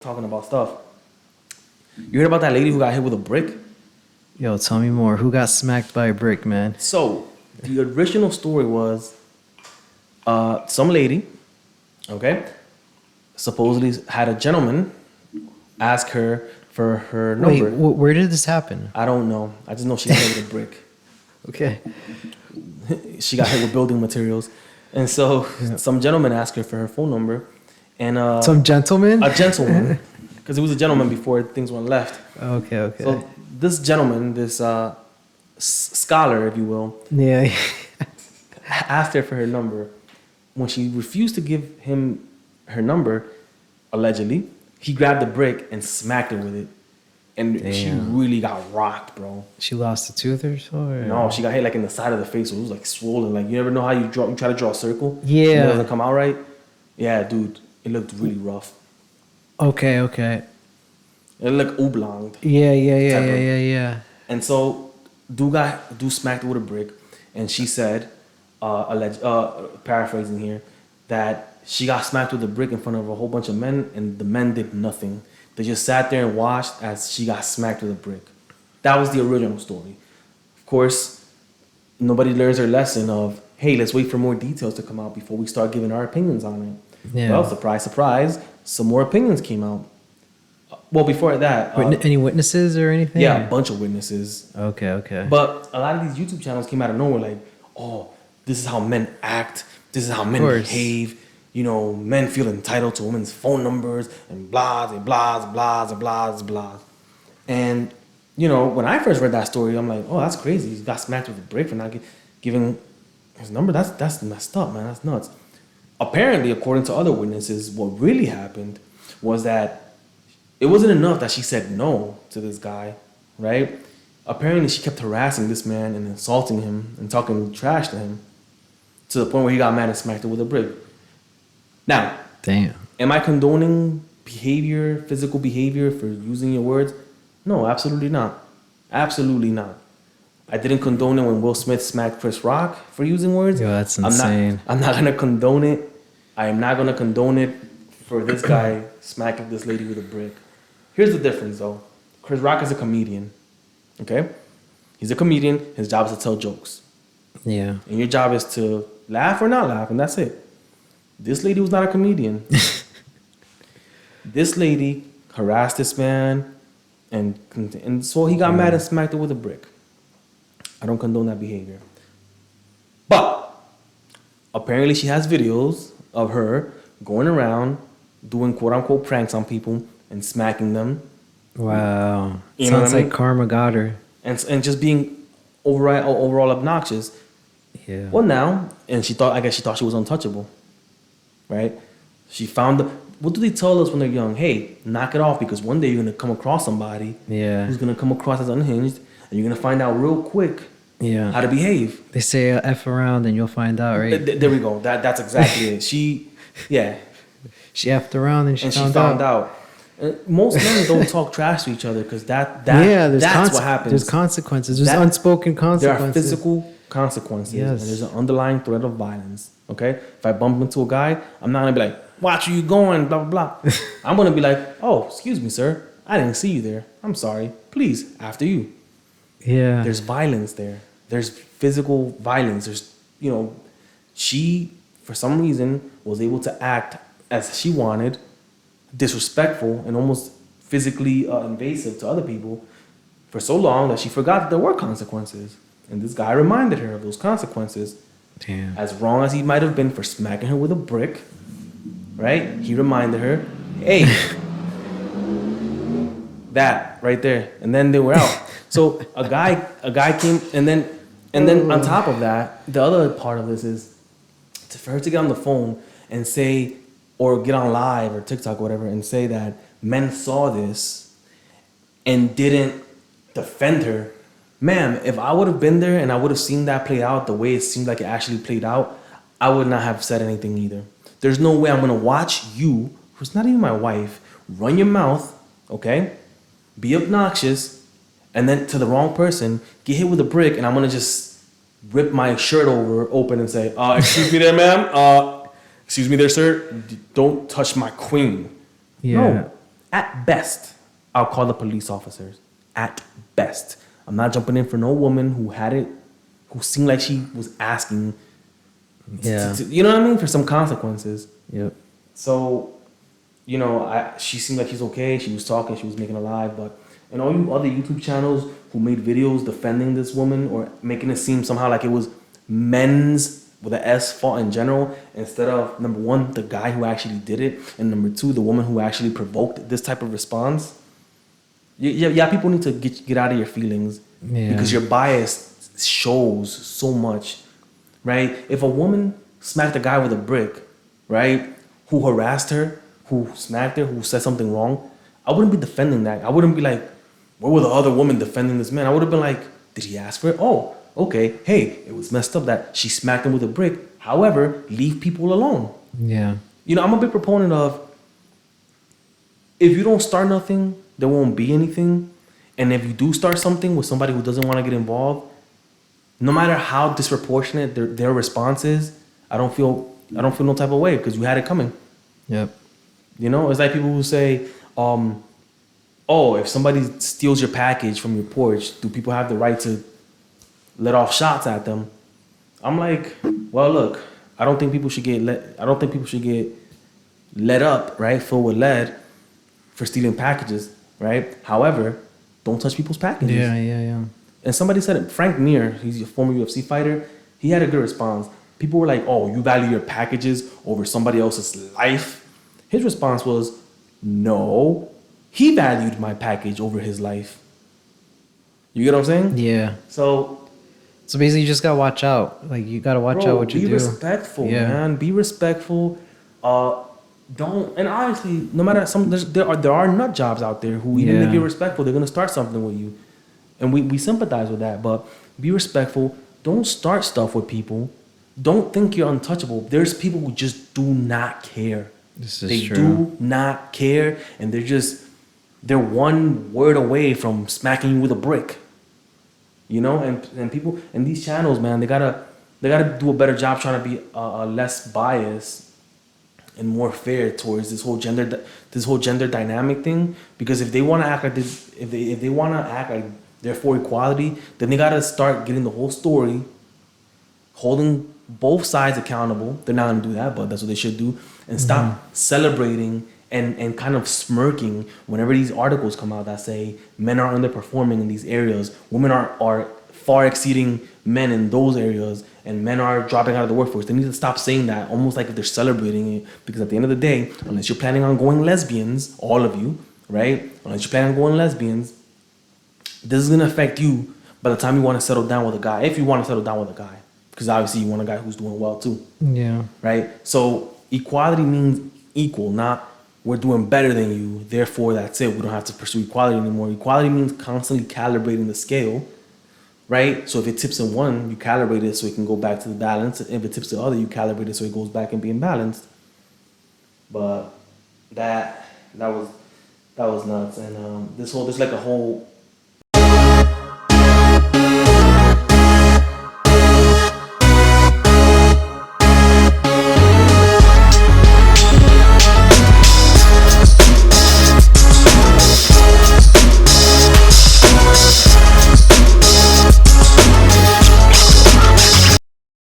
talking about stuff. You heard about that lady who got hit with a brick? Yo, tell me more. Who got smacked by a brick, man? So the original story was some lady, okay, supposedly had a gentleman ask her for her number. Wait, where did this happen? I don't know. I just know she got hit with a brick. Okay. She got hit with building materials. And so some gentleman asked her for her phone number. And some gentleman? A gentleman. Because it was a gentleman before things went left. Okay. So this gentleman, this scholar, if you will, Yeah. asked her for her number. When she refused to give him her number, allegedly, he grabbed the brick and smacked her with it. And she really got rocked, bro. She lost a tooth or so? Or? No, she got hit like in the side of the face. So it was like swollen. Like you never know how you try to draw a circle. Yeah. And it doesn't come out right. Yeah, dude. It looked really rough. Okay. It looked oblonged. Yeah. And so dude smacked her with a brick. And she said, paraphrasing here, that she got smacked with a brick in front of a whole bunch of men, and the men did nothing. They just sat there and watched as she got smacked with a brick. That was the original story. Of course, nobody learns their lesson of, hey, let's wait for more details to come out before we start giving our opinions on it. Yeah. Well, surprise, surprise, some more opinions came out. Well, before that... any witnesses or anything? Yeah, a bunch of witnesses. Okay. But a lot of these YouTube channels came out of nowhere like, oh, this is how men act. This is how men behave. You know, men feel entitled to women's phone numbers and blah, and blah, and blah, and blah, and blah. And, you know, when I first read that story, I'm like, oh, that's crazy. He got smacked with a brick for not giving his number. That's messed up, man. That's nuts. Apparently, according to other witnesses, what really happened was that it wasn't enough that she said no to this guy, right? Apparently, she kept harassing this man and insulting him and talking trash to him to the point where he got mad and smacked her with a brick. Now, damn. Am I condoning physical behavior for using your words? No, absolutely not. Absolutely not. I didn't condone it when Will Smith smacked Chris Rock for using words. Yo, that's insane. I'm not going to condone it. I am not going to condone it for this guy smacking this lady with a brick. Here's the difference, though. Chris Rock is a comedian, okay? He's a comedian. His job is to tell jokes. Yeah. And your job is to laugh or not laugh, and that's it. This lady was not a comedian. This lady harassed this man, and so he got mad and smacked her with a brick. I don't condone that behavior. But apparently she has videos of her going around doing quote-unquote pranks on people and smacking them. Wow. You know Sounds what I like mean? karma got her. And just being overall obnoxious. Yeah. Well, now, and I guess she thought she was untouchable. Right? She found what do they tell us when they're young? Hey, knock it off, because one day you're going to come across somebody who's going to come across as unhinged, and you're going to find out real quick how to behave. They say F around and you'll find out, right? There we go. That's exactly it. She F'd around and she found out. Most men don't talk trash to each other because that's what happens. There's consequences. There's unspoken consequences. There are physical consequences. Yes. And there's an underlying threat of violence. Okay? If I bump into a guy, I'm not going to be like, watch where you going, blah, blah, blah. I'm going to be like, oh, excuse me, sir. I didn't see you there. I'm sorry. Please, after you. Yeah. There's violence there. There's physical violence. There's, she, for some reason, was able to act as she wanted, disrespectful and almost physically invasive to other people for so long that she forgot that there were consequences. And this guy reminded her of those consequences. Damn. As wrong as he might have been for smacking her with a brick, right? He reminded her, hey, that right there. And then they were out. So a guy came, and then on top of that, the other part of this is for her to get on the phone and say, or get on live or TikTok or whatever, and say that men saw this and didn't defend her. Ma'am, if I would have been there and I would have seen that play out the way it seemed like it actually played out, I would not have said anything either. There's no way I'm going to watch you, who's not even my wife, run your mouth, okay, be obnoxious, and then to the wrong person, get hit with a brick, and I'm going to just rip my shirt open and say, excuse me there, ma'am. Excuse me there, sir. Don't touch my queen. Yeah. No. At best, I'll call the police officers. At best. I'm not jumping in for no woman who seemed like she was asking, Yeah. you know what I mean, for some consequences. Yep. So, she seemed like she's okay. She was talking. She was making a live. But and all you other YouTube channels who made videos defending this woman or making it seem somehow like it was men's with an S fault in general, instead of number one, the guy who actually did it, and number two, the woman who actually provoked this type of response. Yeah, people need to get out of your feelings because your bias shows so much, right? If a woman smacked a guy with a brick, right, who harassed her, who smacked her, who said something wrong, I wouldn't be defending that. I wouldn't be like, where were the other women defending this man? I would have been like, did he ask for it? Oh, okay. Hey, it was messed up that she smacked him with a brick. However, leave people alone. Yeah. I'm a big proponent of, if you don't start nothing, there won't be anything. And if you do start something with somebody who doesn't want to get involved, no matter how disproportionate their response is, I don't feel no type of way because you had it coming. Yep. It's like people who say, oh, if somebody steals your package from your porch, do people have the right to let off shots at them? I'm like, well, look, I don't think people should get let up, right, filled with lead for stealing packages, right? However, don't touch people's packages. Yeah. And somebody said it, Frank Mir, he's a former UFC fighter, he had a good response. People were like, oh, you value your packages over somebody else's life? His response was, no, he valued my package over his life. You get what I'm saying? Yeah. So basically, you just gotta watch out. Like, you gotta watch out what you do. Be respectful, man. Be respectful. Don't, and honestly, no matter there are nut jobs out there who, even if you're respectful, they're gonna start something with you, and we sympathize with that. But be respectful. Don't start stuff with people. Don't think you're untouchable. There's people who just do not care. They do not care, and they're one word away from smacking you with a brick. And people in these channels, man, they gotta do a better job trying to be less biased and more fair towards this whole gender dynamic thing. Because if they want to act like this, if they want to act like they're for equality, then they gotta start getting the whole story, holding both sides accountable. They're not gonna do that, but that's what they should do, and stop celebrating and kind of smirking whenever these articles come out that say men are underperforming in these areas, women are far exceeding men in those areas, and men are dropping out of the workforce. They need to stop saying that, almost like if they're celebrating it, because at the end of the day, unless you're planning on going lesbians, all of you, right? Unless you're planning on going lesbians, this is gonna affect you by the time you want to settle down with a guy, if you want to settle down with a guy, because obviously you want a guy who's doing well too. Yeah. Right? So equality means equal, not we're doing better than you, therefore that's it. We don't have to pursue equality anymore. Equality means constantly calibrating the scale, right? So if it tips in one, you calibrate it so it can go back to the balance. If it tips the other, you calibrate it so it goes back and being balanced. But that was nuts. And there's like a whole